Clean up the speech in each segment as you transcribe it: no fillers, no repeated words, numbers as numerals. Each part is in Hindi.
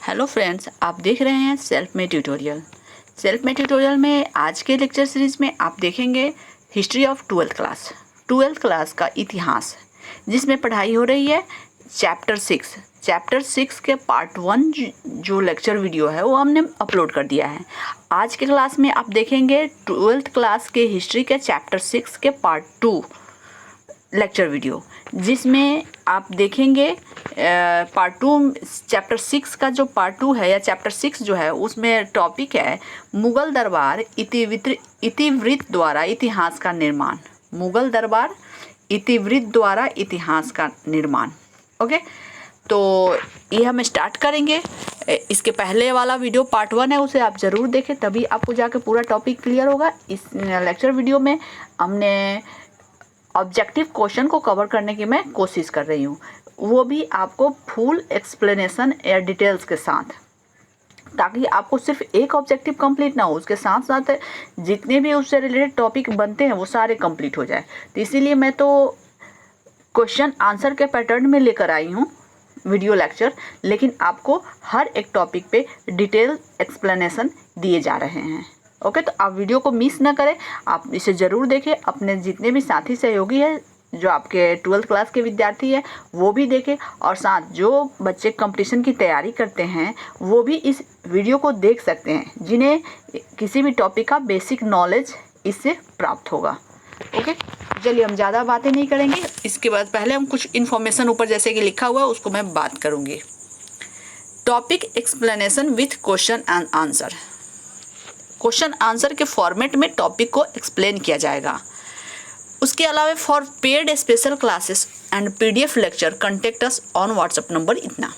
हेलो फ्रेंड्स, आप देख रहे हैं self made tutorial. Self made tutorial में आज के लेक्चर सीरीज में आप देखेंगे हिस्ट्री ऑफ ट्वेल्थ क्लास का इतिहास, जिसमें पढ़ाई हो रही है चैप्टर 6 के पार्ट 1 जो लेक्चर वीडियो है वो हमने अपलोड कर दिया है। आज के क्लास में आप देखेंगे ट्वेल्थ क्लास के हिस्ट्री के चैप्टर 6 के पार्ट 2 लेक्चर वीडियो, जिसमें आप देखेंगे पार्ट 2 चैप्टर 6 का जो पार्ट 2 है या चैप्टर 6 जो है उसमें टॉपिक है मुगल दरबार इतिवृत्त द्वारा इतिहास का निर्माण। मुगल दरबार इतिवृत्त द्वारा इतिहास का निर्माण। ओके, तो ये हम स्टार्ट करेंगे। इसके पहले वाला वीडियो पार्ट 1 है, उसे आप ज़रूर देखें, तभी आपको जाके पूरा टॉपिक क्लियर होगा। इस लेक्चर वीडियो में हमने ऑब्जेक्टिव क्वेश्चन को कवर करने की मैं कोशिश कर रही हूँ, वो भी आपको फुल एक्सप्लेनेशन या डिटेल्स के साथ, ताकि आपको सिर्फ एक ऑब्जेक्टिव कंप्लीट ना हो, उसके साथ साथ जितने भी उससे रिलेटेड टॉपिक बनते हैं वो सारे कंप्लीट हो जाए। तो इसीलिए मैं तो क्वेश्चन आंसर के पैटर्न में लेकर आई हूँ वीडियो लेक्चर, लेकिन आपको हर एक टॉपिक पे डिटेल एक्सप्लेनेशन दिए जा रहे हैं। ओके, तो आप वीडियो को मिस ना करें, आप इसे ज़रूर देखें। अपने जितने भी साथी सहयोगी हैं जो आपके 12th क्लास के विद्यार्थी हैं वो भी देखें, और साथ जो बच्चे कंपटीशन की तैयारी करते हैं वो भी इस वीडियो को देख सकते हैं, जिन्हें किसी भी टॉपिक का बेसिक नॉलेज इससे प्राप्त होगा। ओके, चलिए हम ज़्यादा बातें नहीं करेंगे। इसके बाद पहले हम कुछ इन्फॉर्मेशन ऊपर जैसे कि लिखा हुआ है उसको मैं बात करूँगी। Topic explanation with question and answer. Question answer के फॉर्मेट में टॉपिक को एक्सप्लेन किया जाएगा। उसके अलावा for paid special classes and PDF lecture contact us on WhatsApp number इतना।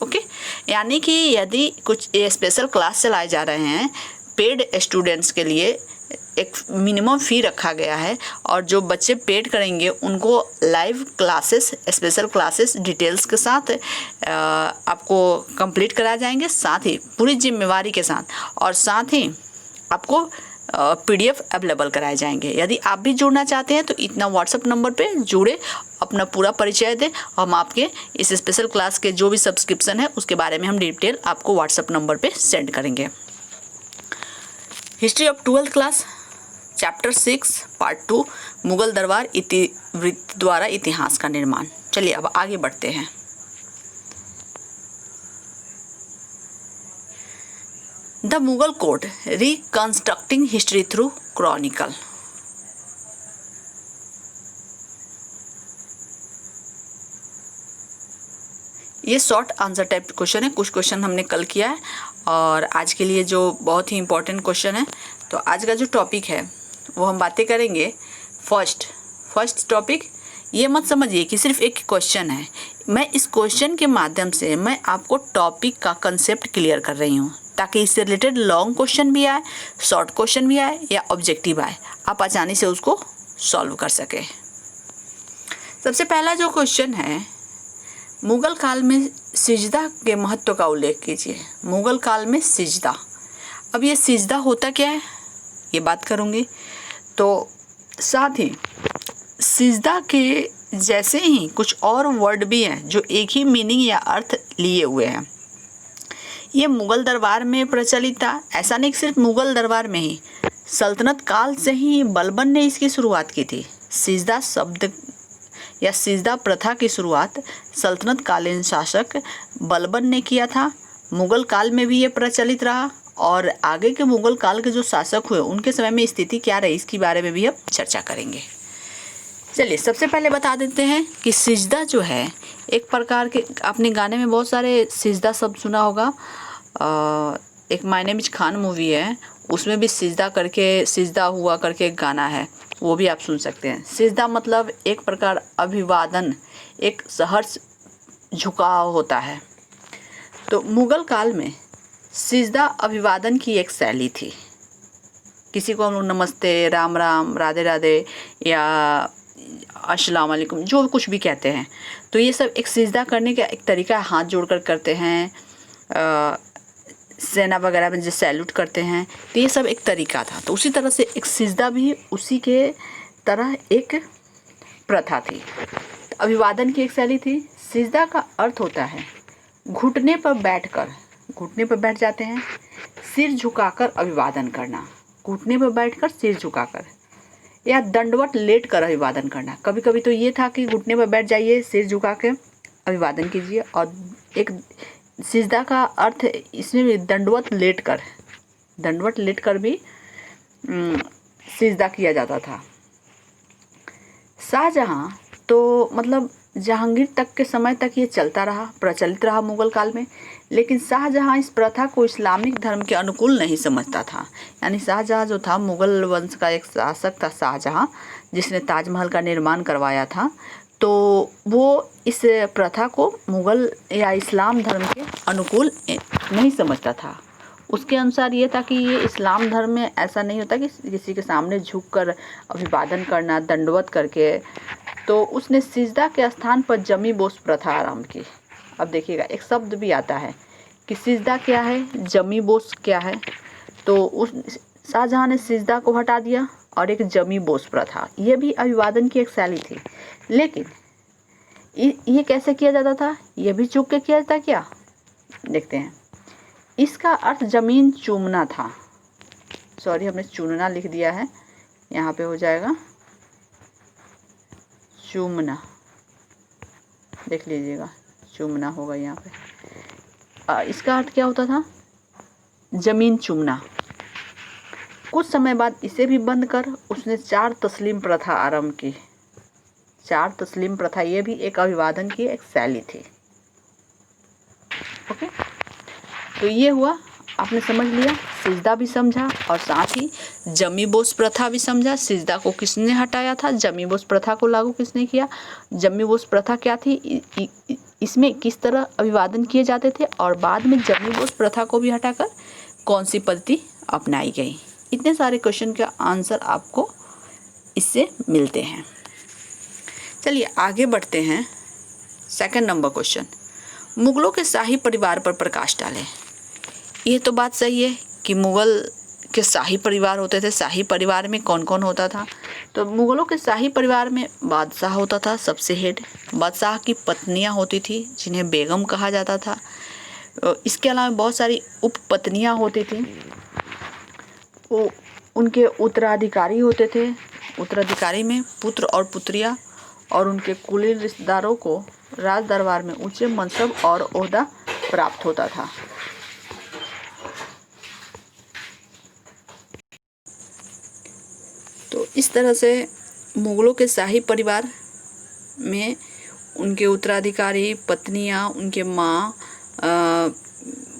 ओके, यानी कि यदि कुछ स्पेशल क्लास चलाए जा रहे हैं पेड स्टूडेंट्स के लिए, एक मिनिमम फ़ी रखा गया है, और जो बच्चे पेड करेंगे उनको live classes, special classes details के साथ आपको कंप्लीट कराए जाएंगे, साथ ही पूरी जिम्मेवारी के साथ, और साथ ही आपको पीडीएफ अवेलेबल कराए जाएंगे। यदि आप भी जुड़ना चाहते हैं तो इतना व्हाट्सएप नंबर पे जुड़े, अपना पूरा परिचय दें, हम आपके इस स्पेशल क्लास के जो भी सब्सक्रिप्शन है उसके बारे में हम डिटेल आपको व्हाट्सएप नंबर पे सेंड करेंगे। History of 12th class chapter 6 part 2 Mughal दरबार इतिवृत्त द्वारा इतिहास का निर्माण। चलिए अब आगे बढ़ते हैं। The Mughal code reconstructing history through chronicle. ये शॉर्ट आंसर टाइप क्वेश्चन है, कुछ क्वेश्चन हमने कल किया है और आज के लिए जो बहुत ही इंपॉर्टेंट क्वेश्चन है। तो आज का जो टॉपिक है वो हम बातें करेंगे। फर्स्ट टॉपिक, ये मत समझिए कि सिर्फ एक क्वेश्चन है। मैं इस क्वेश्चन के माध्यम से मैं आपको टॉपिक का कंसेप्ट क्लियर कर रही हूँ, ताकि इससे रिलेटेड लॉन्ग क्वेश्चन भी आए, शॉर्ट क्वेश्चन भी आए या ऑब्जेक्टिव आए, आप आसानी से उसको सॉल्व कर सके। सबसे पहला जो क्वेश्चन है, मुगल काल में सिजदा के महत्व का उल्लेख कीजिए। मुगल काल में सिजदा, अब ये सिजदा होता क्या है ये बात करूँगी। तो साथ ही सिजदा के जैसे ही कुछ और वर्ड भी हैं जो एक ही मीनिंग या अर्थ लिए हुए हैं। ये मुगल दरबार में प्रचलित था, ऐसा नहीं कि सिर्फ मुगल दरबार में ही, सल्तनत काल से ही बलबन ने इसकी शुरुआत की थी। सिजदा शब्द या सिजदा प्रथा की शुरुआत सल्तनत कालीन शासक बलबन ने किया था। मुगल काल में भी ये प्रचलित रहा, और आगे के मुगल काल के जो शासक हुए उनके समय में स्थिति क्या रही इसके बारे में भी हम चर्चा करेंगे। चलिए सबसे पहले बता देते हैं कि सिजदा जो है एक प्रकार के, आपने गाने में बहुत सारे सिजदा शब्द सुना होगा। एक my name is Khan movie है, उसमें भी सिजदा हुआ करके एक गाना है, वो भी आप सुन सकते हैं। सिजदा मतलब एक प्रकार अभिवादन, एक सहर्ष झुकाव होता है। तो मुगल काल में सिजदा अभिवादन की एक शैली थी। किसी को हम लोग नमस्ते, राम राम, राधे राधे या अस्सलाम वालेकुम जो कुछ भी कहते हैं, तो ये सब एक सिजदा करने का एक तरीका है। हाथ जोड़कर करते हैं, सेना वगैरह में जो सैल्यूट करते हैं, तो ये सब एक तरीका था। तो उसी तरह से एक सिजदा भी उसी के तरह एक प्रथा थी, अभिवादन की एक शैली थी। सिजदा का अर्थ होता है घुटने पर बैठकर घुटने पर बैठ जाते हैं, सिर झुकाकर अभिवादन करना, घुटने पर बैठकर सिर झुकाकर, या दंडवत लेट कर अभिवादन करना। कभी कभी तो ये था कि घुटने पर बैठ जाइए, सिर झुका के अभिवादन कीजिए, और एक सिजदा का अर्थ इसमें भी दंडवत लेट कर भी सिजदा किया जाता था। शाहजहां तो मतलब जहांगीर तक के समय तक ये चलता रहा, प्रचलित रहा मुगल काल में, लेकिन शाहजहां इस प्रथा को इस्लामिक धर्म के अनुकूल नहीं समझता था। यानी शाहजहां जो था, मुगल वंश का एक शासक था शाहजहां, जिसने ताजमहल का निर्माण करवाया था, तो वो इस प्रथा को मुगल या इस्लाम धर्म के अनुकूल नहीं समझता था। उसके अनुसार ये था कि ये इस्लाम धर्म में ऐसा नहीं होता कि किसी के सामने झुककर अभिवादन करना, दंडवत करके। तो उसने सिजदा के स्थान पर जमी बोस प्रथा आरंभ की। अब देखिएगा, एक शब्द भी आता है कि सिजदा क्या है, जमी बोस क्या है। तो उस शाहजहां ने सिजदा को हटा दिया और एक जमी बोस प्रथा, ये भी अभिवादन की एक शैली थी। लेकिन ये कैसे किया जाता था, ये भी झुक के किया जाता क्या, देखते हैं। इसका अर्थ जमीन चूमना था। सॉरी, हमने चूमना लिख दिया है, यहाँ पे हो जाएगा चूमना, देख लीजिएगा, चूमना होगा यहाँ पे। इसका अर्थ क्या होता था, जमीन चूमना। कुछ समय बाद इसे भी बंद कर उसने 4 तस्लीम प्रथा आरंभ की। 4 तस्लीम प्रथा, ये भी एक अभिवादन की एक शैली थी। ओके, तो ये हुआ, आपने समझ लिया, सिजदा भी समझा और साथ ही जमी बोस प्रथा भी समझा। सिजदा को किसने हटाया था, जमी बोस प्रथा को लागू किसने किया, जमी बोस प्रथा क्या थी, इसमें किस तरह अभिवादन किए जाते थे, और बाद में जमी बोस प्रथा को भी हटाकर कौन सी पद्धति अपनाई गई। इतने सारे क्वेश्चन का आंसर आपको इससे मिलते हैं। चलिए आगे बढ़ते हैं। सेकंड नंबर क्वेश्चन, मुगलों के शाही परिवार पर प्रकाश डालें। ये तो बात सही है कि मुगल के शाही परिवार होते थे। शाही परिवार में कौन कौन होता था, तो मुगलों के शाही परिवार में बादशाह होता था सबसे हेड, बादशाह की पत्नियां होती थी जिन्हें बेगम कहा जाता था। इसके अलावा बहुत सारी उपपत्नियां होती थी, वो उनके उत्तराधिकारी होते थे। उत्तराधिकारी में पुत्र और पुत्रियां और उनके कुलीन रिश्तेदारों को राज दरबार में ऊंचे मनसब और ओहदा प्राप्त होता था। तो इस तरह से मुगलों के शाही परिवार में उनके उत्तराधिकारी, पत्नियां, उनके माँ,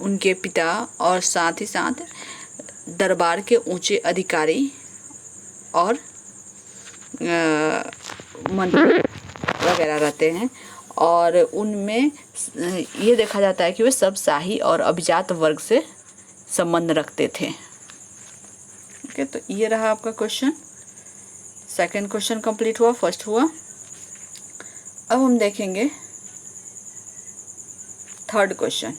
उनके पिता और साथ ही साथ दरबार के ऊंचे अधिकारी और मंत्री वगैरह रहते हैं, और उनमें ये देखा जाता है कि वे सब शाही और अभिजात वर्ग से संबंध रखते थे। ओके, तो ये रहा आपका क्वेश्चन। सेकंड क्वेश्चन कंप्लीट हुआ, फर्स्ट हुआ। अब हम देखेंगे थर्ड क्वेश्चन।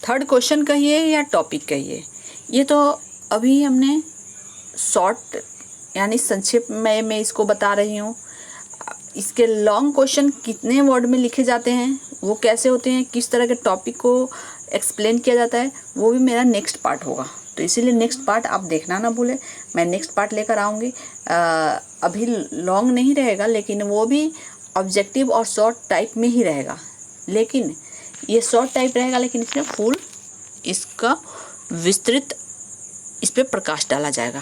थर्ड क्वेश्चन कहिए या टॉपिक कहिए, ये तो अभी हमने शॉर्ट यानी संक्षिप्त में मैं इसको बता रही हूँ। इसके लॉन्ग क्वेश्चन कितने वर्ड में लिखे जाते हैं, वो कैसे होते हैं, किस तरह के टॉपिक को एक्सप्लेन किया जाता है, वो भी मेरा नेक्स्ट पार्ट होगा। तो इसीलिए नेक्स्ट पार्ट आप देखना ना भूलें, मैं नेक्स्ट पार्ट लेकर आऊँगी। अभी लॉन्ग नहीं रहेगा, लेकिन वो भी ऑब्जेक्टिव और शॉर्ट टाइप में ही रहेगा। लेकिन ये शॉर्ट टाइप रहेगा, लेकिन इसमें फुल इसका विस्तृत इस पर प्रकाश डाला जाएगा।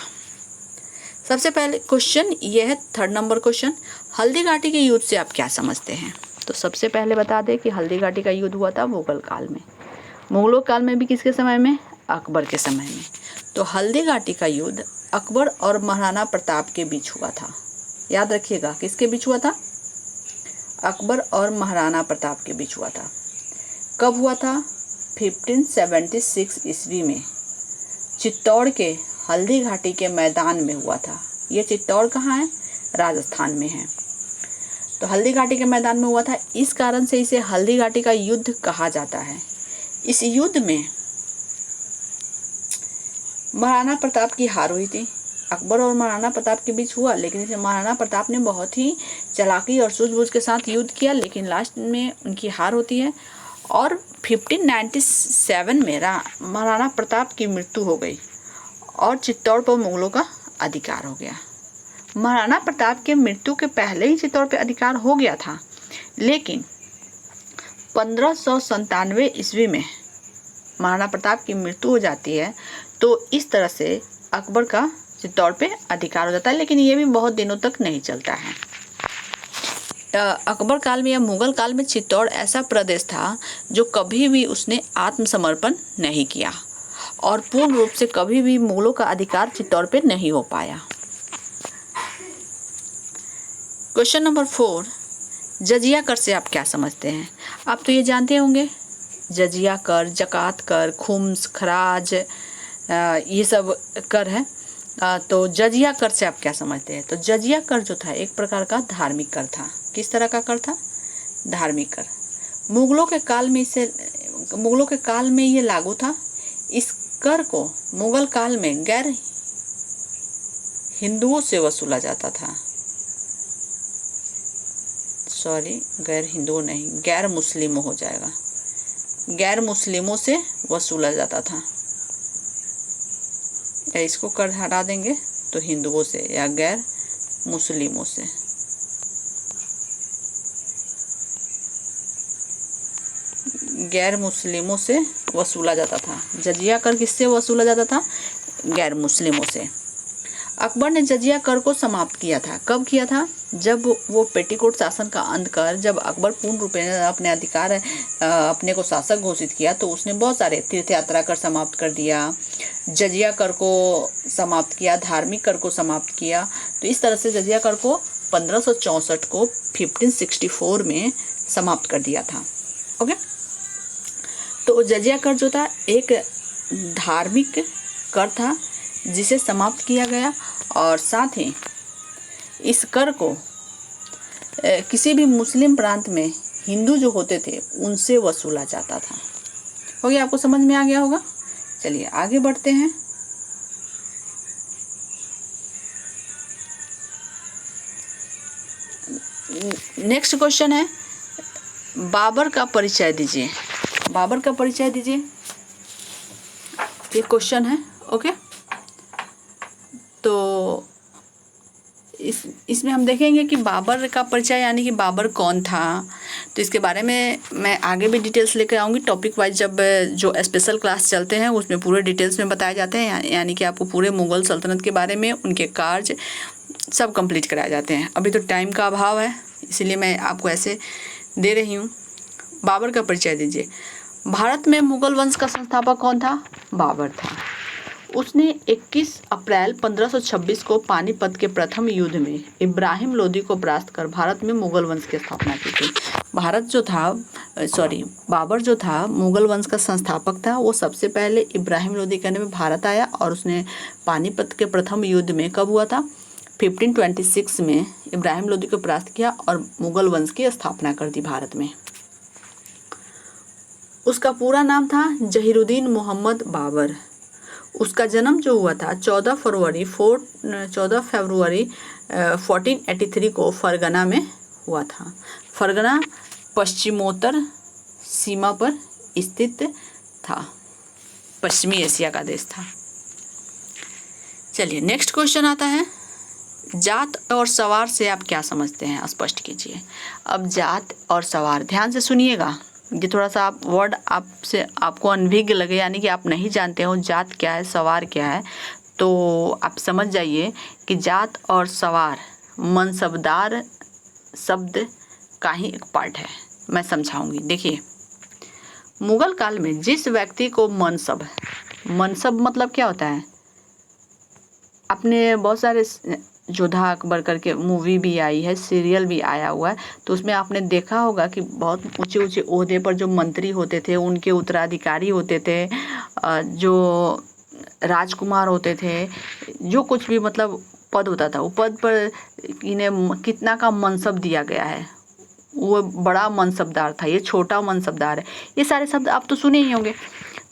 सबसे पहले क्वेश्चन ये है, third number question, Haldi Ghati के युद्ध से आप क्या समझते हैं। तो सबसे पहले बता दें कि हल्दी घाटी का युद्ध हुआ था मुगल काल में। मुगलों काल में भी किसके समय में, अकबर के समय में। तो हल्दी घाटी का युद्ध अकबर और महाराणा प्रताप के बीच हुआ था। याद रखिएगा, किसके बीच हुआ था, अकबर और महाराणा प्रताप के बीच हुआ था। कब हुआ था, 1576 ईस्वी में चित्तौड़ के हल्दी घाटी के मैदान में हुआ था। ये चित्तौड़ कहाँ है, राजस्थान में है। तो हल्दी घाटी के मैदान में हुआ था, इस कारण से इसे हल्दी घाटी का युद्ध कहा जाता है। इस युद्ध में महाराणा प्रताप की हार हुई थी। अकबर और महाराणा प्रताप के बीच हुआ, लेकिन इसे महाराणा प्रताप ने बहुत ही चालाकी और सूझबूझ के साथ युद्ध किया, लेकिन लास्ट में उनकी हार होती है और 1597 में महाराणा प्रताप की मृत्यु हो गई और चित्तौड़ पर मुगलों का अधिकार हो गया। महाराणा प्रताप के मृत्यु के पहले ही चित्तौड़ पर अधिकार हो गया था, लेकिन 1597 ईस्वी में महाराणा प्रताप की मृत्यु हो जाती है, तो इस तरह से अकबर का चित्तौड़ पे अधिकार हो जाता है, लेकिन ये भी बहुत दिनों तक नहीं चलता है। अकबर काल में या मुगल काल में चित्तौड़ ऐसा प्रदेश था जो कभी भी उसने आत्मसमर्पण नहीं किया और पूर्ण रूप से कभी भी मुगलों का अधिकार चित्तौड़ पे नहीं हो पाया। क्वेश्चन नंबर 4, जजिया कर से आप क्या समझते हैं? आप तो ये जानते होंगे, जजिया कर, जकात कर, खुम्स, खराज, ये सब कर है। तो जजिया कर से आप क्या समझते हैं? तो जजिया कर जो था एक प्रकार का धार्मिक कर था। किस तरह का कर था? धार्मिक कर। मुगलों के काल में ये लागू था। इस कर को मुगल काल में गैर हिंदुओं से वसूला जाता था। सॉरी, गैर हिंदुओं नहीं, गैर मुस्लिमों हो जाएगा। गैर मुस्लिमों से वसूला जाता था। या इसको कर हटा देंगे तो हिंदुओं से या गैर मुस्लिमों से। गैर मुस्लिमों से वसूला जाता था। जजिया कर किससे वसूला जाता था? गैर मुस्लिमों से। अकबर ने जजिया कर को समाप्त किया था। कब किया था? जब वो पेटीकोट शासन का अंत कर, जब अकबर पूर्ण रूप से अपने अधिकार अपने को शासक घोषित किया, तो उसने बहुत सारे तीर्थ यात्रा कर समाप्त कर दिया, जजिया कर को समाप्त किया, धार्मिक कर को समाप्त किया। तो इस तरह से जजिया कर को 1564 को 1564 में समाप्त कर दिया था। ओके, तो जजिया कर जो था एक धार्मिक कर था जिसे समाप्त किया गया, और साथ ही इस कर को किसी भी मुस्लिम प्रांत में हिंदू जो होते थे उनसे वसूला जाता था। हो गया? आपको समझ में आ गया होगा। चलिए आगे बढ़ते हैं। नेक्स्ट क्वेश्चन है, बाबर का परिचय दीजिए। बाबर का परिचय दीजिए, ये क्वेश्चन है। ओके, तो इसमें हम देखेंगे कि बाबर का परिचय यानी कि बाबर कौन था। तो इसके बारे में मैं आगे भी डिटेल्स लेकर आऊँगी। टॉपिक वाइज जब जो स्पेशल क्लास चलते हैं उसमें पूरे डिटेल्स में बताए जाते हैं, यानी कि आपको पूरे मुग़ल सल्तनत के बारे में, उनके कार्य सब कंप्लीट कराए जाते हैं। अभी तो टाइम का अभाव है, इसीलिए मैं आपको ऐसे दे रही हूँ। बाबर का परिचय दीजिए। भारत में मुग़ल वंश का संस्थापक कौन था? बाबर था। उसने 21 अप्रैल 1526 को पानीपत के प्रथम युद्ध में इब्राहिम लोदी को परास्त कर भारत में मुग़ल वंश की स्थापना की थी। बाबर जो था मुग़ल वंश का संस्थापक था। वो सबसे पहले इब्राहिम लोदी कहने में भारत आया और उसने पानीपत के प्रथम युद्ध में, कब हुआ था? 1526 में इब्राहिम लोदी को परास्त किया और मुग़ल वंश की स्थापना कर दी भारत में। उसका पूरा नाम था जहीरुद्दीन मोहम्मद बाबर। उसका जन्म जो हुआ था 14 फरवरी 1483 को फरगना में हुआ था। फरगना पश्चिमोत्तर सीमा पर स्थित था, पश्चिमी एशिया का देश था। चलिए नेक्स्ट क्वेश्चन आता है, जात और सवार से आप क्या समझते हैं? स्पष्ट कीजिए। अब जात और सवार, ध्यान से सुनिएगा, ये थोड़ा सा आप वर्ड आपको अनभिज्ञ लगे, यानी कि आप नहीं जानते हो जात क्या है, सवार क्या है, तो आप समझ जाइए कि जात और सवार मनसबदार शब्द का ही एक पार्ट है। मैं समझाऊंगी। देखिए, मुगल काल में जिस व्यक्ति को मनसब मतलब क्या होता है? अपने बहुत सारे जोधा अकबर करके मूवी भी आई है, सीरियल भी आया हुआ है, तो उसमें आपने देखा होगा कि बहुत ऊंचे ऊंचे ओहदे पर जो मंत्री होते थे, उनके उत्तराधिकारी होते थे, जो राजकुमार होते थे, जो कुछ भी मतलब पद होता था, वो पद पर इन्हें कितना का मनसब दिया गया है, वो बड़ा मनसबदार था, ये छोटा मनसबदार है, ये सारे शब्द आप तो सुने ही होंगे।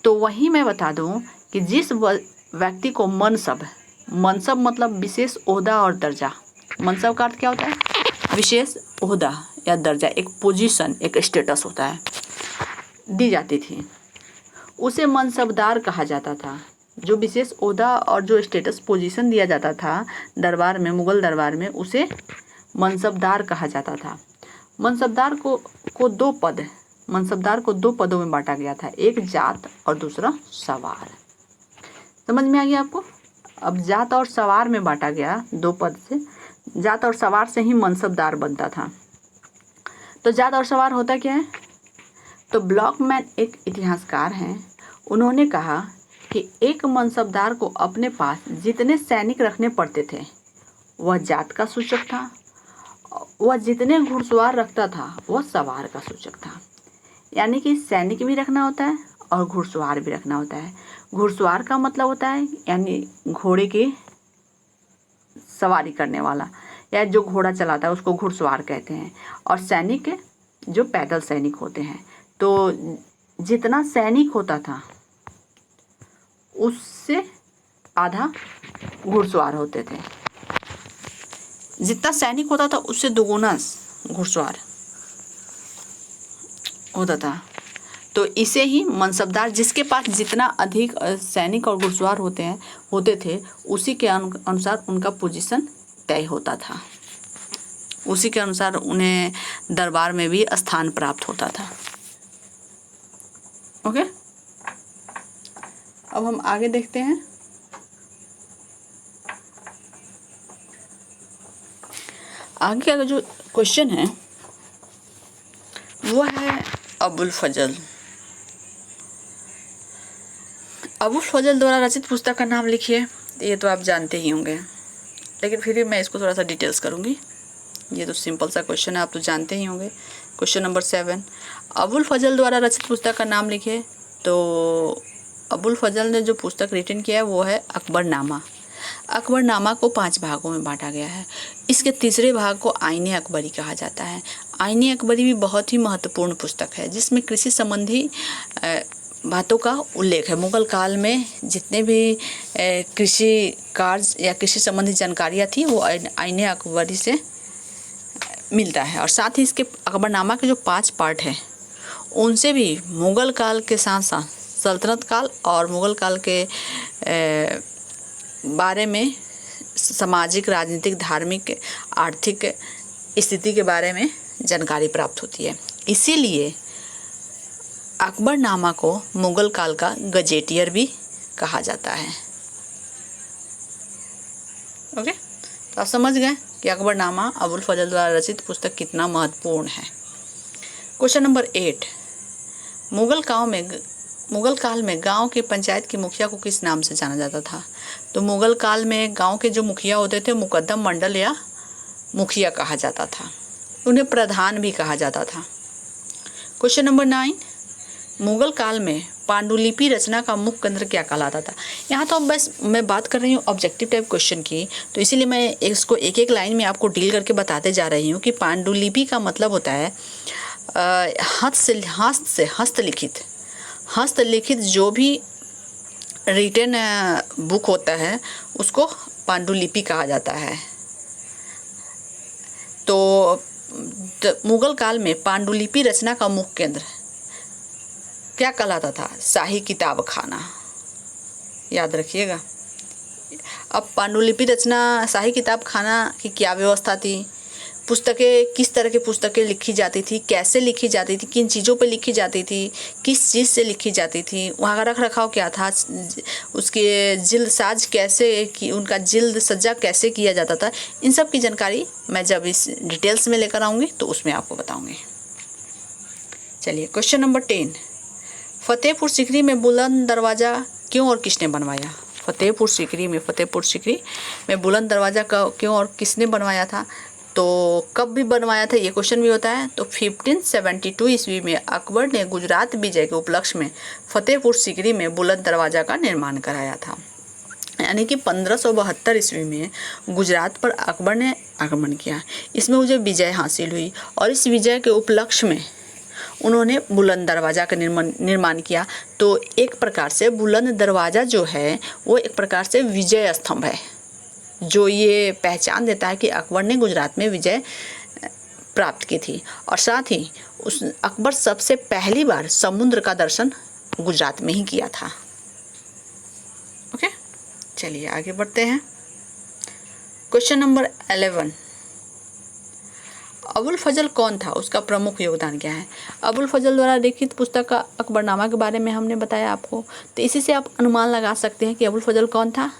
तो वही मैं बता दूं कि जिस व्यक्ति को मनसब मतलब विशेष ओहदा और दर्जा, मनसब का अर्थ क्या होता है? विशेष ओहदा या दर्जा, एक पोजीशन, एक स्टेटस होता है। दी जाती थी उसे मनसबदार कहा जाता था। जो विशेष ओहदा और जो स्टेटस पोजीशन दिया जाता था दरबार में, मुगल दरबार में, उसे मनसबदार कहा जाता था। मनसबदार को दो पदों में बांटा गया था, एक जात और दूसरा सवार। समझ में आ गया आपको? अब जात और सवार में बांटा गया दो पद से, जात और सवार से ही मनसबदार बनता था। तो जात और सवार होता क्या है? तो ब्लॉकमैन एक इतिहासकार हैं, उन्होंने कहा कि एक मनसबदार को अपने पास जितने सैनिक रखने पड़ते थे वह जात का सूचक था, वह जितने घुड़सवार रखता था वह सवार का सूचक था। यानी कि सैनिक भी रखना होता है और घुड़सवार भी रखना होता है। घुड़सवार का मतलब होता है यानी घोड़े की सवारी करने वाला या जो घोड़ा चलाता है उसको घुड़सवार कहते हैं, और सैनिक जो पैदल सैनिक होते हैं। तो जितना सैनिक होता था उससे आधा घुड़सवार होते थे, जितना सैनिक होता था उससे दोगुना घुड़सवार होता था। तो इसे ही मनसबदार, जिसके पास जितना अधिक सैनिक और घुड़सवार होते थे उसी के अनुसार उनका पोजीशन तय होता था, उसी के अनुसार उन्हें दरबार में भी स्थान प्राप्त होता था। ओके, अब हम आगे देखते हैं। आगे का जो क्वेश्चन है वो है अबुल फजल। अबुल फजल द्वारा रचित पुस्तक का नाम लिखिए। ये तो आप जानते ही होंगे, लेकिन फिर भी मैं इसको थोड़ा सा डिटेल्स करूँगी। ये तो सिंपल सा क्वेश्चन है, आप तो जानते ही होंगे। क्वेश्चन नंबर 7, अबुल फजल द्वारा रचित पुस्तक का नाम लिखिए। तो अबुल फजल ने जो पुस्तक रिटन किया है वो है अकबरनामा। अकबरनामा को 5 भागों में बांटा गया है। इसके तीसरे भाग को आईने अकबरी कहा जाता है। आईने अकबरी भी बहुत ही महत्वपूर्ण पुस्तक है, जिसमें कृषि संबंधी बातों का उल्लेख है। मुगल काल में जितने भी कृषि कार्य या कृषि संबंधी जानकारियाँ थी वो आईने अकबरी से मिलता है। और साथ ही इसके अकबरनामा के जो 5 पार्ट हैं उनसे भी मुगल काल के साथ साथ सल्तनत काल और मुगल काल के बारे में सामाजिक, राजनीतिक, धार्मिक, आर्थिक स्थिति के बारे में जानकारी प्राप्त होती है। इसीलिए अकबरनामा को मुगल काल का गजेटियर भी कहा जाता है। ओके, तो आप समझ गए कि अकबरनामा अबुल फजल द्वारा रचित पुस्तक कितना महत्वपूर्ण है। क्वेश्चन नंबर 8, मुगल काल में गांव के पंचायत के मुखिया को किस नाम से जाना जाता था? तो मुगल काल में गांव के जो मुखिया होते थे मुकद्दम, मंडल या मुखिया कहा जाता था। उन्हें प्रधान भी कहा जाता था। क्वेश्चन नंबर 9, मुगल काल में पांडुलिपि रचना का मुख्य केंद्र क्या कहलाता था? यहाँ तो बस मैं बात कर रही हूँ ऑब्जेक्टिव टाइप क्वेश्चन की, तो इसीलिए मैं इसको एक एक लाइन में आपको डील करके बताते जा रही हूँ कि पांडुलिपि का मतलब होता है हस्तलिखित जो भी रिटन बुक होता है उसको पांडुलिपि कहा जाता है। तो मुगल काल में पांडुलिपि रचना का मुख्य केंद्र क्या कहलाता था? शाही किताब खाना, याद रखिएगा। अब पांडुलिपि रचना, शाही किताब खाना की क्या व्यवस्था थी? पुस्तकें, किस तरह की पुस्तकें लिखी जाती थी, कैसे लिखी जाती थी, किन चीज़ों पे लिखी जाती थी, किस चीज़ से लिखी जाती थी, वहाँ का रख रखाव क्या था, उसके जिल्द साज कैसे की, उनका जिल्द सज्जा कैसे किया जाता था, इन सब की जानकारी मैं जब इस डिटेल्स में लेकर आऊँगी तो उसमें आपको बताऊँगी। चलिए, क्वेश्चन नंबर 10, फतेहपुर सीकरी में बुलंद दरवाज़ा क्यों और किसने बनवाया? फतेहपुर सीकरी में बुलंद दरवाज़ा क्यों और किसने बनवाया था? तो कब भी बनवाया था, ये क्वेश्चन भी होता है। तो 1572 ईस्वी में अकबर ने गुजरात विजय के उपलक्ष्य में फतेहपुर सीकरी में बुलंद दरवाज़ा का निर्माण कराया था। यानी कि 1572 ईस्वी में गुजरात पर अकबर ने आक्रमण किया, इसमें मुझे विजय हासिल हुई और इस विजय के उपलक्ष्य में उन्होंने बुलंद दरवाज़ा का निर्माण किया। तो एक प्रकार से बुलंद दरवाज़ा जो है वो एक प्रकार से विजय स्तंभ है, जो ये पहचान देता है कि अकबर ने गुजरात में विजय प्राप्त की थी। और साथ ही उस अकबर सबसे पहली बार समुद्र का दर्शन गुजरात में ही किया था। ओके, चलिए आगे बढ़ते हैं। क्वेश्चन नंबर 11, अबुल फजल कौन था, उसका प्रमुख योगदान क्या है? अबुल फजल द्वारा लिखित पुस्तक का अकबरनामा के बारे में हमने बताया आपको, तो इसी से आप अनुमान लगा सकते हैं कि अबुल फजल कौन था।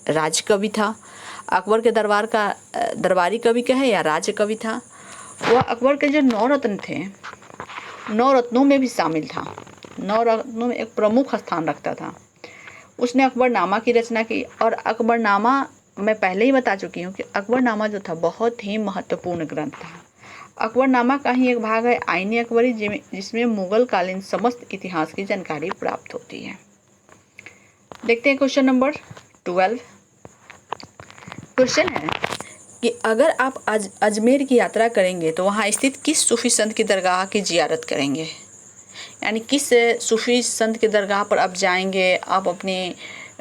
राजकवि था, अकबर के दरबार का दरबारी कवि कहे या राज्य कवि था। वह अकबर के जो 9 रत्न थे, 9 रत्नों में भी शामिल था, 9 रत्नों में एक प्रमुख स्थान रखता था। उसने अकबरनामा की रचना की, और अकबरनामा मैं पहले ही बता चुकी हूँ कि अकबरनामा जो था बहुत ही महत्वपूर्ण ग्रंथ था। अकबरनामा का ही एक भाग है आईने अकबरी, जिसमें मुगल कालीन समस्त इतिहास की जानकारी प्राप्त होती है। देखते हैं क्वेश्चन नंबर 12। क्वेश्चन है कि अगर आप अजमेर की यात्रा करेंगे तो वहाँ स्थित किस सूफी संत की दरगाह की जियारत करेंगे? यानी किस सूफी संत की दरगाह पर आप जाएंगे, आप अपनी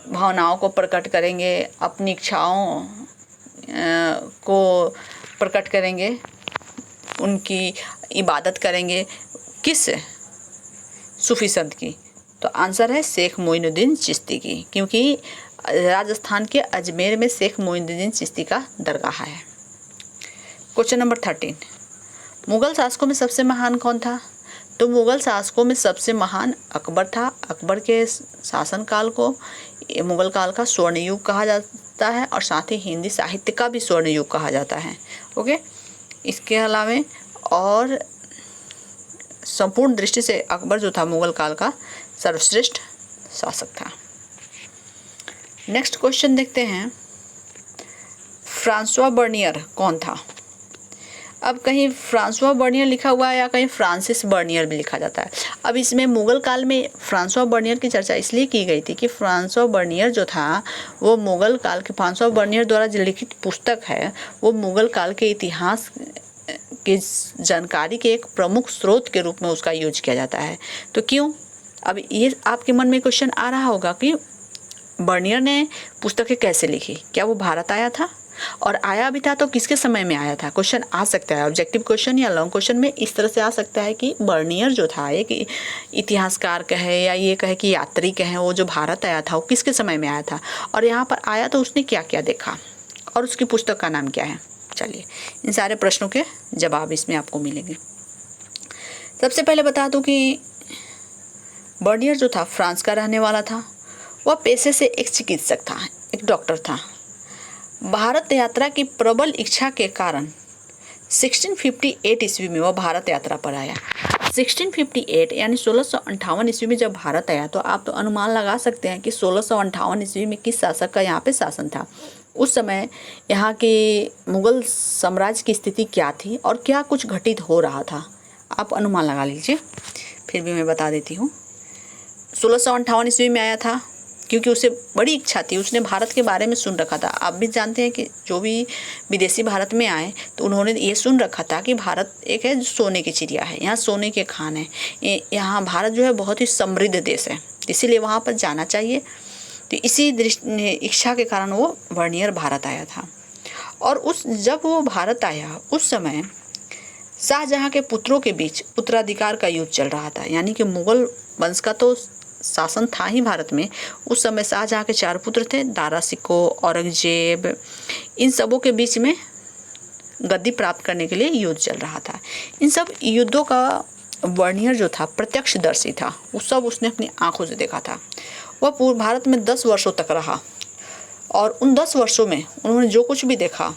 भावनाओं को प्रकट करेंगे, अपनी इच्छाओं को प्रकट करेंगे, उनकी इबादत करेंगे, किस सूफी संत की? तो आंसर है शेख मोइनुद्दीन चिश्ती की, क्योंकि राजस्थान के अजमेर में शेख मोइनुद्दीन चिश्ती का दरगाह है। क्वेश्चन नंबर 13, मुगल शासकों में सबसे महान कौन था? तो मुगल शासकों में सबसे महान अकबर था। अकबर के शासनकाल को मुगल काल का स्वर्ण युग कहा जाता है, और साथ ही हिंदी साहित्य का भी स्वर्ण युग कहा जाता है। ओके, इसके अलावा और संपूर्ण दृष्टि से अकबर जो था मुगल काल का सर्वश्रेष्ठ शासक था। नेक्स्ट क्वेश्चन देखते हैं, फ्रांसवा बर्नियर कौन था? अब कहीं फ्रांसवा बर्नियर लिखा हुआ है या कहीं फ्रांसिस बर्नियर भी लिखा जाता है। अब इसमें मुगल काल में फ्रांसवा बर्नियर की चर्चा इसलिए की गई थी कि फ्रांसवा बर्नियर जो था वो मुगल काल के, फ्रांसवा बर्नियर द्वारा जो लिखित पुस्तक है वो मुगल काल के इतिहास की जानकारी के एक प्रमुख स्रोत के रूप में उसका यूज किया जाता है। तो क्यों? अब ये आपके मन में क्वेश्चन आ रहा होगा कि बर्नियर ने पुस्तकें कैसे लिखी, क्या वो भारत आया था, और आया भी था तो किसके समय में आया था? क्वेश्चन आ सकता है, ऑब्जेक्टिव क्वेश्चन या लॉन्ग क्वेश्चन में इस तरह से आ सकता है कि बर्नियर जो था एक इतिहासकार कहे या ये कहे कि यात्री कहे, वो जो भारत आया था वो किसके समय में आया था, और यहाँ पर आया तो उसने क्या क्या देखा, और उसकी पुस्तक का नाम क्या है। चलिए इन सारे प्रश्नों के जवाब इसमें आपको मिलेंगे। सबसे पहले बता दूं कि बर्नियर जो था फ्रांस का रहने वाला था। वह पेशे से एक चिकित्सक था, एक डॉक्टर था। भारत यात्रा की प्रबल इच्छा के कारण 1658 ईस्वी में वह भारत यात्रा पर आया। 1658 यानी 1658 ईस्वी में जब भारत आया तो आप तो अनुमान लगा सकते हैं कि 1658 ईस्वी में किस शासक का यहाँ पे शासन था। उस समय यहाँ के मुगल साम्राज्य की स्थिति क्या थी और क्या कुछ घटित हो रहा था, आप अनुमान लगा लीजिए। फिर भी मैं बता देती हूँ। 1658 ईस्वी में आया था क्योंकि उसे बड़ी इच्छा थी, उसने भारत के बारे में सुन रखा था। आप भी जानते हैं कि जो भी विदेशी भारत में आए तो उन्होंने ये सुन रखा था कि भारत एक है जो सोने की चिड़िया है, यहाँ सोने के खान है, यहाँ भारत जो है बहुत ही समृद्ध देश है, इसीलिए वहाँ पर जाना चाहिए। तो इसी इच्छा के कारण वो बर्नियर भारत आया था। और जब वो भारत आया उस समय शाहजहाँ के पुत्रों के बीच उत्तराधिकार का युद्ध चल रहा था, यानी कि मुगल वंश का तो शासन था ही भारत में। उस समय शाहजहाँ के 4 पुत्र थे, दारा शिकोह, औरंगजेब, इन सबों के बीच में गद्दी प्राप्त करने के लिए युद्ध चल रहा था। इन सब युद्धों का बर्नियर जो था प्रत्यक्षदर्शी था, वो सब उसने अपनी आंखों से देखा था। वह पूर्व भारत में 10 वर्षों तक रहा और उन 10 वर्षों में उन्होंने जो कुछ भी देखा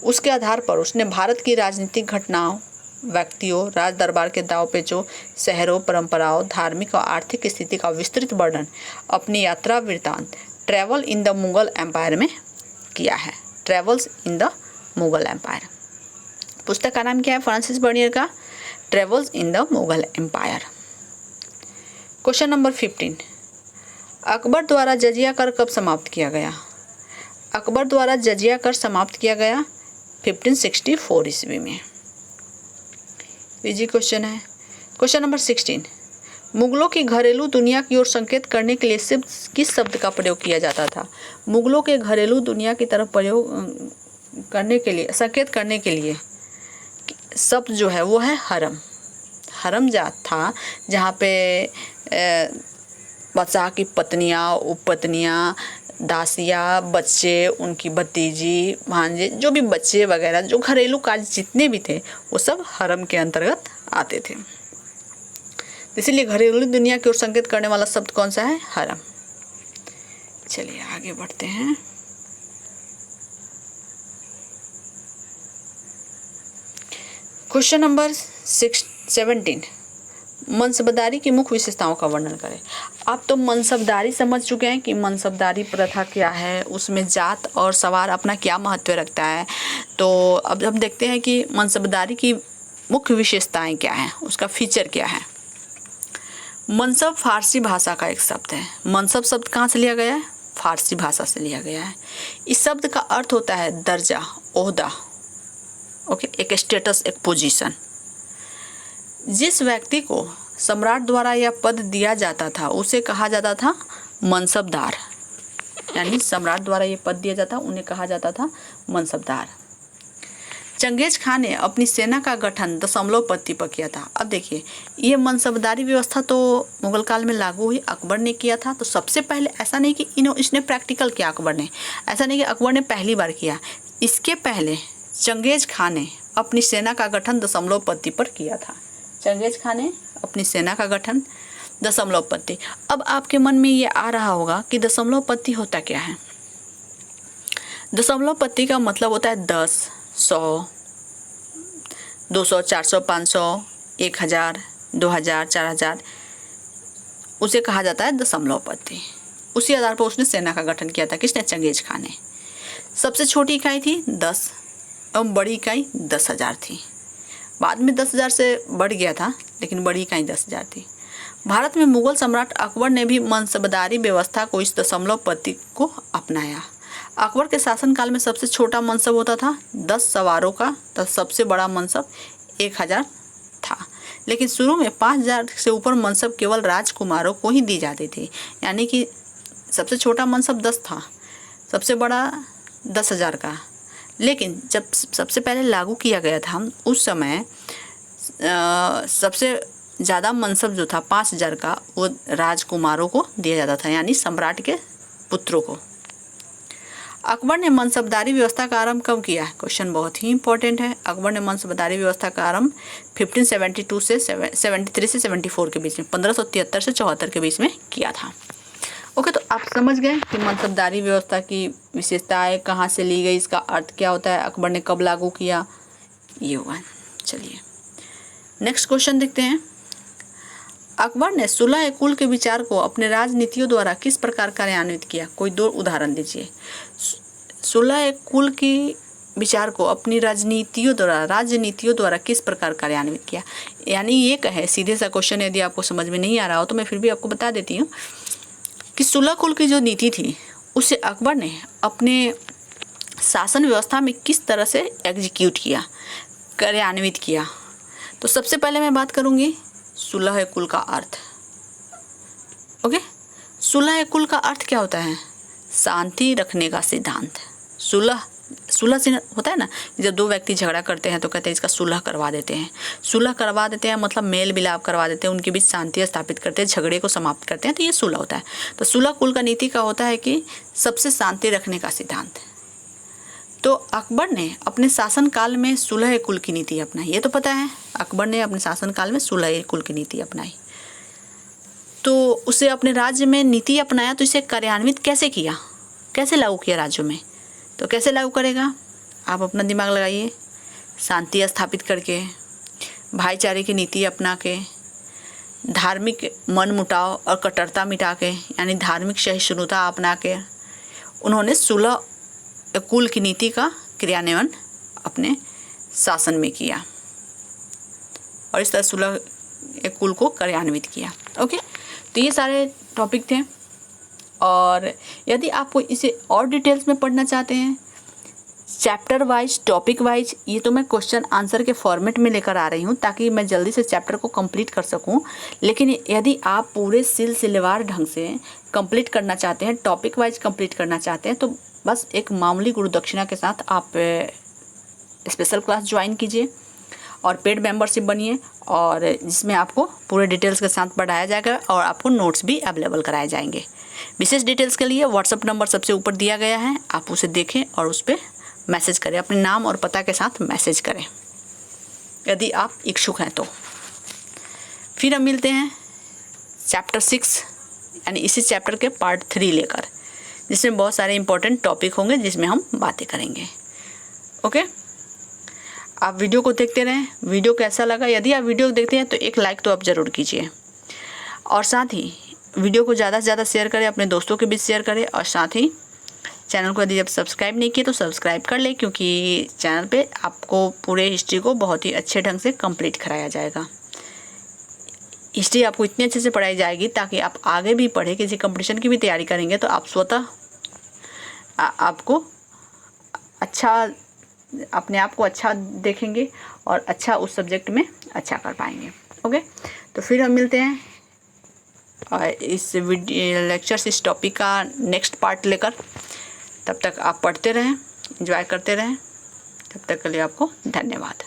उसके आधार पर उसने भारत की राजनीतिक घटनाओं, व्यक्तियों, राज दरबार के दाव पेचों, शहरों, परंपराओं, धार्मिक और आर्थिक स्थिति का विस्तृत वर्णन अपनी यात्रा वृत्तांत travel in the Mughal empire में किया है। Travels in the Mughal empire. पुस्तक का नाम क्या है फ्रांसिस बर्नियर का? Travels in the Mughal empire. Question number 15, Akbar द्वारा जजिया कर कब समाप्त किया गया? अकबर द्वारा जजिया कर समाप्त किया गया 1564 ईस्वी में। इजी क्वेश्चन है। क्वेश्चन नंबर 16, मुगलों की घरेलू दुनिया की ओर संकेत करने के लिए सिर्फ किस शब्द का प्रयोग किया जाता था? मुगलों के घरेलू दुनिया की तरफ प्रयोग करने के लिए, संकेत करने के लिए शब्द जो है वो है हरम। हरम जात था जहाँ पे बादशाह की पत्नियाँ, उपपत्नियाँ, दासियाँ, बच्चे, उनकी भतीजी, भांजे, जो भी बच्चे वगैरह, जो घरेलू कार्य जितने भी थे वो सब हरम के अंतर्गत आते थे। इसीलिए घरेलू दुनिया की ओर संकेत करने वाला शब्द कौन सा है? हरम। चलिए आगे बढ़ते हैं। क्वेश्चन नंबर 17, मनसबदारी की मुख्य विशेषताओं का वर्णन करें। आप तो मनसबदारी समझ चुके हैं कि मनसबदारी प्रथा क्या है, उसमें जात और सवार अपना क्या महत्व रखता है। तो अब हम देखते हैं कि मनसबदारी की मुख्य विशेषताएं क्या हैं, उसका फीचर क्या है। मनसब फारसी भाषा का एक शब्द है। मनसब शब्द कहाँ से लिया गया है? फारसी भाषा से लिया गया है। इस शब्द का अर्थ होता है दर्जा, ओहदा, ओके, एक स्टेटस, एक पोजीशन। जिस व्यक्ति को सम्राट द्वारा यह पद दिया जाता था उसे कहा जाता था मनसबदार, यानी सम्राट द्वारा यह पद दिया जाता उन्हें कहा जाता था मनसबदार। चंगेज खान ने अपनी सेना का गठन दशमलव पत्ती पर किया था। अब देखिए, ये मनसबदारी व्यवस्था तो मुगल काल में लागू हुई, अकबर ने किया था। तो सबसे पहले ऐसा नहीं कि इसने प्रैक्टिकल किया अकबर ने, ऐसा नहीं कि अकबर ने पहली बार किया। इसके पहले चंगेज खान ने अपनी सेना का गठन दशमलव पत्ती पर किया था। चंगेज खान ने अपनी सेना का गठन दशमलव पत्ती। अब आपके मन में ये आ रहा होगा कि दशमलव पत्ती होता क्या है। दशमलव पत्ती का मतलब होता है 10, 100, 200, 400, 500, 1000, 2000, 4000, उसे कहा जाता है दशमलव पत्ती। उसी आधार पर उसने सेना का गठन किया था। किसने? चंगेज खान ने। सबसे छोटी इकाई थी 10 एवं बड़ी इकाई 10,000 थी। बाद में 10,000 से बढ़ गया था, लेकिन बड़ी इकाई 10,000 थी। भारत में मुगल सम्राट अकबर ने भी मनसबदारी व्यवस्था को, इस दशमलव पत्ती को अपनाया। अकबर के शासनकाल में सबसे छोटा मनसब होता था 10 सवारों का, तथा सबसे बड़ा मनसब 1000 था। लेकिन शुरू में 5000 से ऊपर मनसब केवल राजकुमारों को ही दी जाती थी। यानी कि सबसे छोटा मनसब 10 था, सबसे बड़ा 10,000 का। लेकिन जब सबसे पहले लागू किया गया था उस समय सबसे ज़्यादा मनसब जो था 5000 का, वो राजकुमारों को दिया जाता था, यानी सम्राट के पुत्रों को। अकबर ने मनसबदारी व्यवस्था का आरंभ कब किया? क्वेश्चन बहुत ही इंपॉर्टेंट है। अकबर ने मनसबदारी व्यवस्था का आरंभ 1572 से 73 से 74 के बीच में, 1573 से 74 के बीच में किया था। ओके, तो आप समझ गए कि मनसबदारी व्यवस्था की विशेषताएं कहाँ से ली गई, इसका अर्थ क्या होता है, अकबर ने कब लागू किया, ये हुआ। चलिए नेक्स्ट क्वेश्चन देखते हैं। अकबर ने सुलह कुल के विचार को अपने राजनीतियों द्वारा किस प्रकार कार्यान्वित किया? कोई 2 उदाहरण दीजिए। सुलह कुल की विचार को अपनी राजनीतियों द्वारा किस प्रकार कार्यान्वित किया? यानी ये कहे, सीधे सा क्वेश्चन यदि आपको समझ में नहीं आ रहा हो तो मैं फिर भी आपको बता देती हूँ कि सुलह कुल की जो नीति थी उसे अकबर ने अपने शासन व्यवस्था में किस तरह से एग्जीक्यूट किया, कार्यान्वित किया। तो सबसे पहले मैं बात करूंगी सुलह कुल का अर्थ। ओके, सुलह कुल का अर्थ क्या होता है? शांति रखने का सिद्धांत। सुलह से होता है ना, जब 2 व्यक्ति झगड़ा करते हैं तो कहते हैं इसका सुलह करवा देते हैं। सुलह करवा देते हैं मतलब मेल मिलाप करवा देते हैं, उनके बीच शांति स्थापित करते हैं, झगड़े को समाप्त करते हैं, तो ये सुलह होता है। तो सुलह कुल का नीति का होता है कि सबसे शांति रखने का सिद्धांत। तो अकबर ने अपने शासनकाल में सुलह कुल की नीति अपनाई, ये तो पता है, अकबर ने अपने शासनकाल में सुलह कुल की नीति अपनाई। तो उसे अपने राज्य में नीति अपनाया, तो इसे कार्यान्वित कैसे किया, कैसे लागू किया राज्यों में? तो कैसे लागू करेगा? आप अपना दिमाग लगाइए। शांति स्थापित करके, भाईचारे की नीति अपना के, धार्मिक मन मुटाव और कट्टरता मिटा के, यानी धार्मिक सहिष्णुता अपना के उन्होंने सुलह कुल की नीति का क्रियान्वयन अपने शासन में किया और इस तरह सुलह कुल को कार्यान्वित किया। ओके, तो ये सारे टॉपिक थे। और यदि आपको इसे और डिटेल्स में पढ़ना चाहते हैं, चैप्टर वाइज, टॉपिक वाइज, ये तो मैं क्वेश्चन आंसर के फॉर्मेट में लेकर आ रही हूँ ताकि मैं जल्दी से चैप्टर को कंप्लीट कर सकूँ। लेकिन यदि आप पूरे सिलसिलेवार ढंग से कंप्लीट करना चाहते हैं, टॉपिक वाइज कंप्लीट करना चाहते हैं, तो बस एक मामूली गुरु दक्षिणा के साथ आप स्पेशल क्लास ज्वाइन कीजिए और पेड मेंबरशिप बनिए, और जिसमें आपको पूरे डिटेल्स के साथ पढ़ाया जाएगा और आपको नोट्स भी अवेलेबल कराए जाएंगे। विशेष डिटेल्स के लिए व्हाट्सएप नंबर सबसे ऊपर दिया गया है, आप उसे देखें और उस पर मैसेज करें, अपने नाम और पता के साथ मैसेज करें यदि आप इच्छुक हैं तो। फिर हम मिलते हैं चैप्टर 6 यानी इसी चैप्टर के पार्ट 3 लेकर, जिसमें बहुत सारे इंपॉर्टेंट टॉपिक होंगे जिसमें हम बातें करेंगे। ओके, आप वीडियो को देखते रहें। वीडियो कैसा लगा, यदि आप वीडियो देखते हैं तो एक लाइक तो आप ज़रूर कीजिए, और साथ ही वीडियो को ज़्यादा से ज़्यादा शेयर करें, अपने दोस्तों के बीच शेयर करें, और साथ ही चैनल को यदि आप सब्सक्राइब नहीं किए तो सब्सक्राइब कर लें, क्योंकि चैनल पे आपको पूरे हिस्ट्री को बहुत ही अच्छे ढंग से कंप्लीट कराया जाएगा। हिस्ट्री आपको इतने अच्छे से पढ़ाई जाएगी ताकि आप आगे भी पढ़े, किसी कंपटीशन की भी तैयारी करेंगे तो आप स्वतः आपको अच्छा, अपने आप को अच्छा देखेंगे और अच्छा उस सब्जेक्ट में अच्छा कर पाएंगे। ओके, तो फिर हम मिलते हैं और इस वीडियो लेक्चर्स, इस टॉपिक का नेक्स्ट पार्ट लेकर। तब तक आप पढ़ते रहें, एंजॉय करते रहें। तब तक के लिए आपको धन्यवाद।